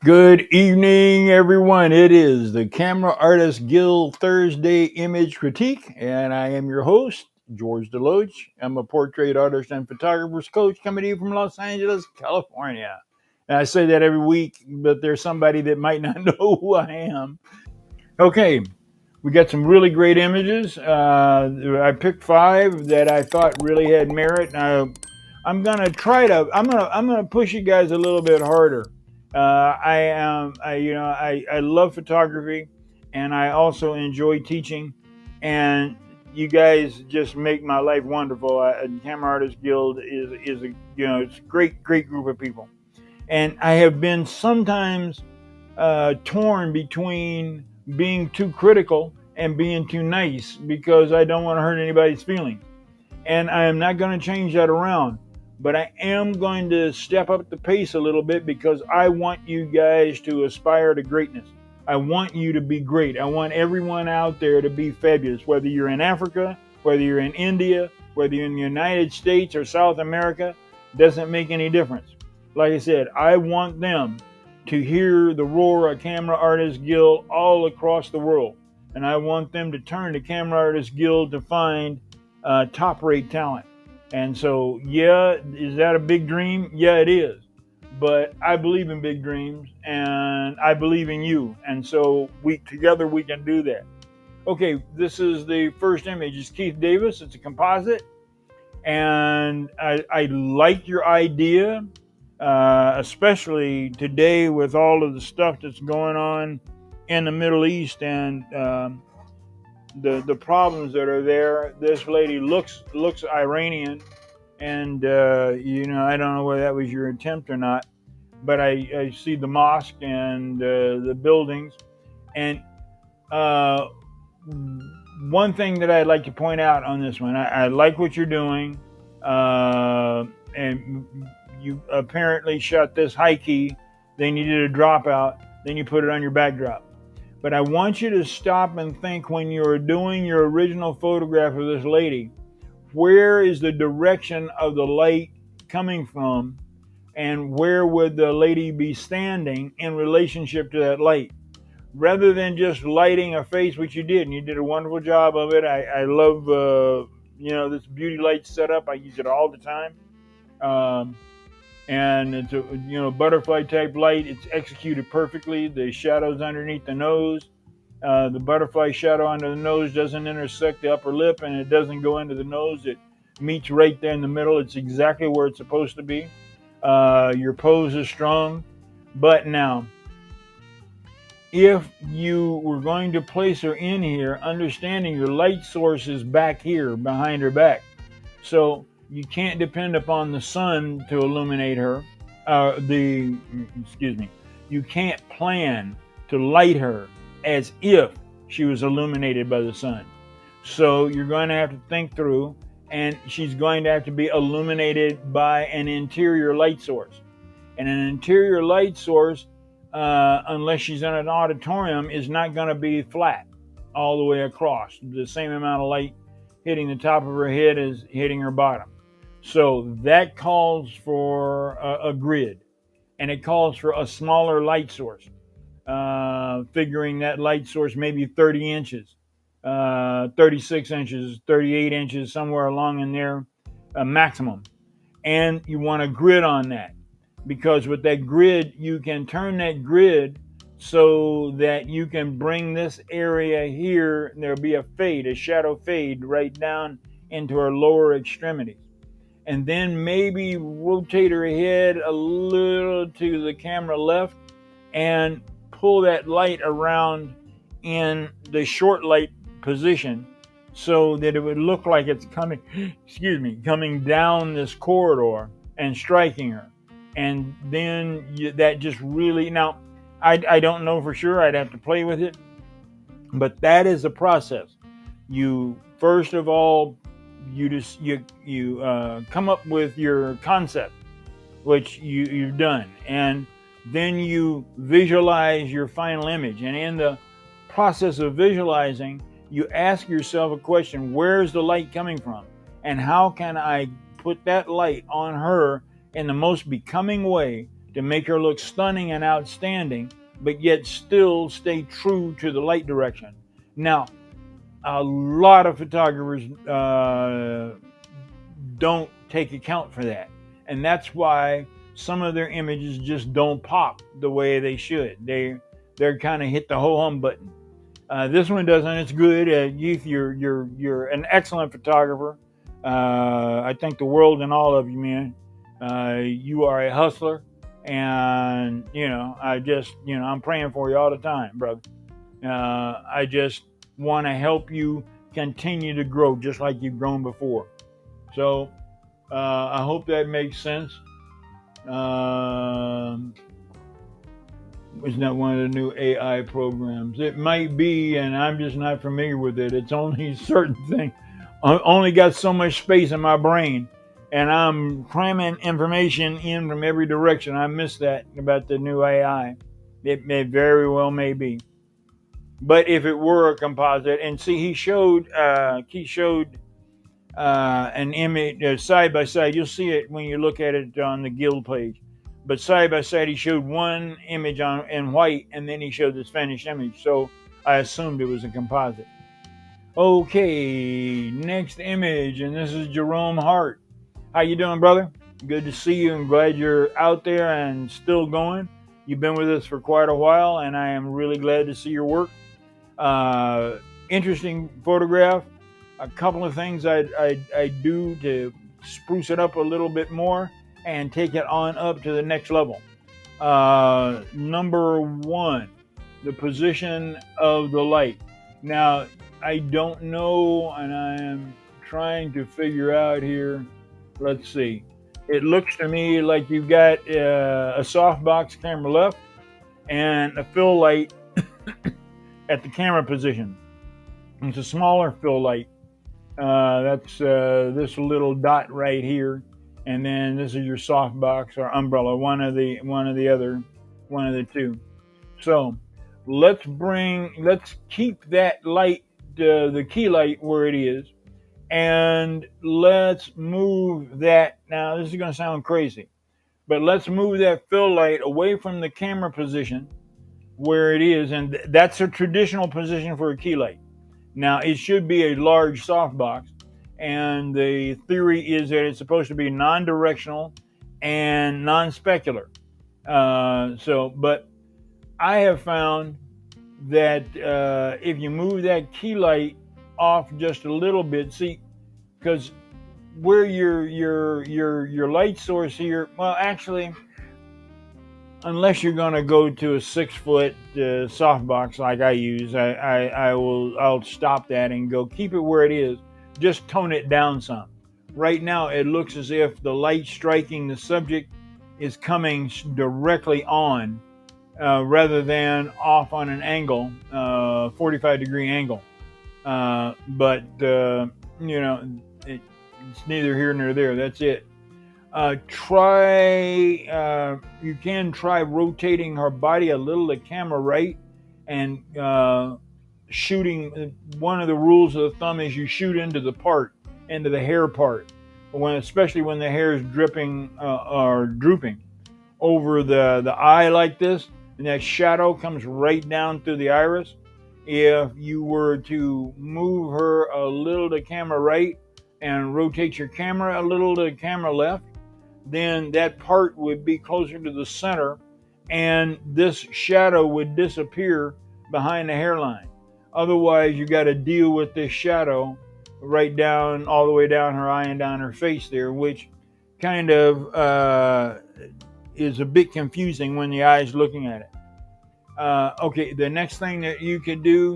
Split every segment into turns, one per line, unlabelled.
Good evening, everyone. It is the Camera Artist Guild Thursday Image Critique, and I am your host, George DeLoache. I'm a portrait artist and photographer's coach coming to you from Los Angeles, California. And I say that every week, but there's somebody that might not know who I am. Okay, we got some really great images. I picked 5 that I thought really had merit. I'm gonna push you guys a little bit harder. I love photography, and I also enjoy teaching, and you guys just make my life wonderful. Camera Artist Guild is a it's a great group of people, and I have been sometimes torn between being too critical and being too nice because I don't want to hurt anybody's feelings. And I am not going to change that around, but I am going to step up the pace a little bit because I want you guys to aspire to greatness. I want you to be great. I want everyone out there to be fabulous, whether you're in Africa, whether you're in India, whether you're in the United States or South America, doesn't make any difference. Like I said, I want them to hear the roar of Camera Artist Guild all across the world. And I want them to turn to Camera Artist Guild to find top rate talent. And so, yeah, is that a big dream? Yeah, it is. But I believe in big dreams, and I believe in you. And so together we can do that. Okay, this is the first image. It's Keith Davis. It's a composite. And I like your idea, especially today with all of the stuff that's going on in the Middle East and the problems that are there. This lady looks Iranian, and I don't know whether that was your attempt or not, but I see the mosque and the buildings. And one thing that I'd like to point out on this one, I like what you're doing, and you apparently shot this high key, then you did a dropout, then you put it on your backdrop. But I want you to stop and think when you're doing your original photograph of this lady, where is the direction of the light coming from, and where would the lady be standing in relationship to that light? Rather than just lighting a face, which you did, and you did a wonderful job of it. I love this beauty light setup. I use it all the time. And it's a butterfly type light. It's executed perfectly. The shadows underneath the nose, the butterfly shadow under the nose doesn't intersect the upper lip, and it doesn't go into the nose. It meets right there in the middle. It's exactly where it's supposed to be. Your pose is strong. But now, if you were going to place her in here, understanding your light source is back here behind her back, so you can't depend upon the sun to illuminate her. You can't plan to light her as if she was illuminated by the sun. So you're going to have to think through, and she's going to have to be illuminated by an interior light source. And an interior light source, unless she's in an auditorium, is not going to be flat all the way across. The same amount of light hitting the top of her head as hitting her bottom. So that calls for a grid, and it calls for a smaller light source, figuring that light source maybe 30 inches, 36 inches, 38 inches, somewhere along in there, maximum. And you want a grid on that, because with that grid, you can turn that grid so that you can bring this area here, there'll be a shadow fade right down into her lower extremities. And then maybe rotate her head a little to the camera left and pull that light around in the short light position so that it would look like it's coming down this corridor and striking her. And then that just really, now I don't know for sure, I'd have to play with it, but that is the process. You first of all, you come up with your concept, which you've done, and then you visualize your final image. And in the process of visualizing, you ask yourself a question: where's the light coming from, and how can I put that light on her in the most becoming way to make her look stunning and outstanding, but yet still stay true to the light direction. Now, a lot of photographers don't take account for that. And that's why some of their images just don't pop the way they should. They're kind of hit the ho-hum button. This one doesn't. It's good. Youth, you're an excellent photographer. I thank the world and all of you, man. You are a hustler, and I'm praying for you all the time, brother. I just want to help you continue to grow just like you've grown before. So I hope that makes sense. It's not one of the new AI programs. It might be, and I'm just not familiar with it. It's only certain things. I only got so much space in my brain, and I'm cramming information in from every direction. I missed that about the new AI. It may very well may be. But if it were a composite, and see, he showed an image side by side. You'll see it when you look at it on the Guild page. But side by side, he showed one image in white, and then he showed this finished image. So I assumed it was a composite. Okay, next image, and this is Jerome Hart. How you doing, brother? Good to see you. I'm glad you're out there and still going. You've been with us for quite a while, and I am really glad to see your work. Interesting photograph. A couple of things I do to spruce it up a little bit more and take it on up to the next level. Number one, the position of the light. Now, I don't know, and I am trying to figure out here. Let's see. It looks to me like you've got a softbox camera left and a fill light at the camera position. It's a smaller fill light. That's this little dot right here, and then this is your softbox or umbrella, one of the two. So let's keep that light, the key light, where it is, and let's move that. Now this is going to sound crazy, but let's move that fill light away from the camera position where it is, and that's a traditional position for a key light. Now, it should be a large softbox, and the theory is that it's supposed to be non-directional and non-specular. But I have found that if you move that key light off just a little bit, see, because where your light source here, well, actually, unless you're going to go to a 6-foot softbox like I use, I'll stop that and go keep it where it is. Just tone it down some. Right now, it looks as if the light striking the subject is coming directly on, rather than off on an angle, 45-degree angle. But it's neither here nor there. That's it. You can try rotating her body a little to camera right, and shooting. One of the rules of the thumb is you shoot into the hair part, especially when the hair is dripping or drooping over the eye like this, and that shadow comes right down through the iris. If you were to move her a little to camera right and rotate your camera a little to camera left, then that part would be closer to the center, and this shadow would disappear behind the hairline. Otherwise, you got to deal with this shadow right down, all the way down her eye and down her face there, which kind of is a bit confusing when the eye is looking at it. Okay, the next thing that you could do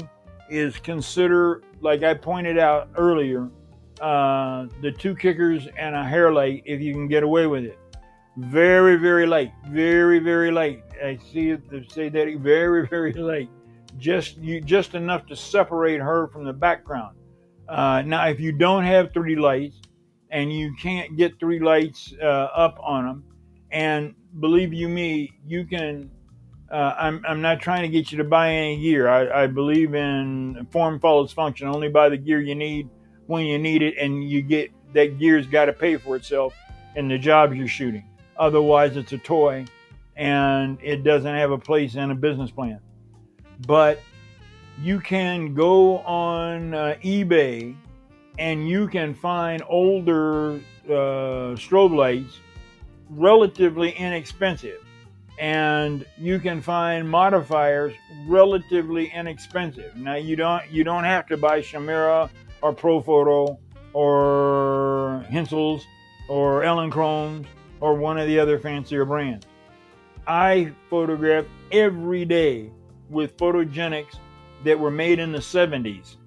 is consider, like I pointed out earlier, the 2 kickers and a hair light, if you can get away with it. Very, very light. Very, very light. I see it say that very, very light. Just enough to separate her from the background. Now, if you don't have 3 lights and you can't get 3 lights up on them, and believe you me, you can. I'm not trying to get you to buy any gear. I believe in form follows function. Only buy the gear you need when you need it, and you get that gear's got to pay for itself in the jobs you're shooting. Otherwise, it's a toy, and it doesn't have a place in a business plan. But you can go on eBay and you can find older strobe lights relatively inexpensive, and you can find modifiers relatively inexpensive. Now you don't have to buy Chimera or Profoto or Hensel's or Elinchrome's or one of the other fancier brands. I photograph every day with photogenics that were made in the 70s.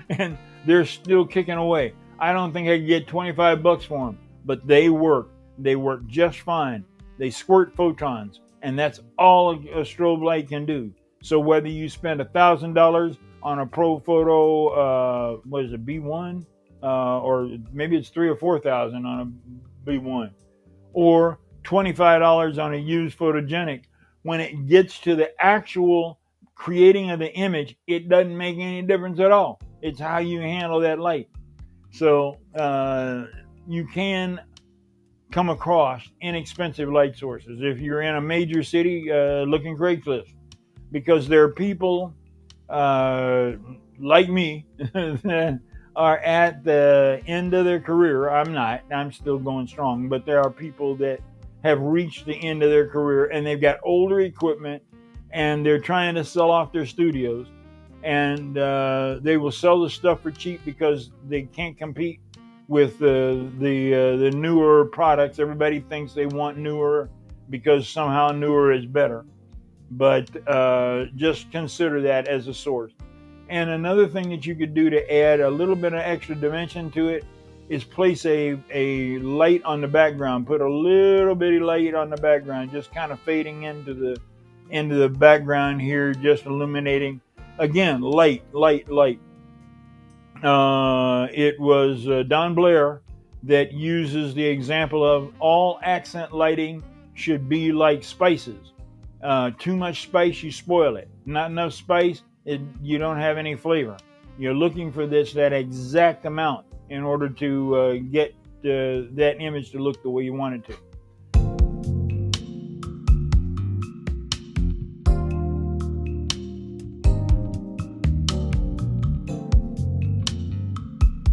And they're still kicking away. I don't think I could get 25 bucks for them, but they work. They work just fine. They squirt photons, and that's all a strobe light can do. So whether you spend $1,000 on a Profoto, what is it, B1, or maybe it's $3,000 or $4,000 on a B1, or $25 on a used photogenic, when it gets to the actual creating of the image, it doesn't make any difference at all. It's how you handle that light. So you can come across inexpensive light sources if you're in a major city. Looking Craigslist, because there are people like me that are at the end of their career. I'm not. I'm still going strong, but there are people that have reached the end of their career and they've got older equipment and they're trying to sell off their studios, and they will sell the stuff for cheap because they can't compete with the newer products. Everybody thinks they want newer because somehow newer is better. But just consider that as a source. And another thing that you could do to add a little bit of extra dimension to it is place a light on the background. Put a little bitty light on the background, just kind of fading into the background here, just illuminating. Again, light. It was Don Blair that uses the example of all accent lighting should be like spices. Too much spice, you spoil it. Not enough spice, you don't have any flavor. You're looking for that exact amount in order to get that image to look the way you want it to.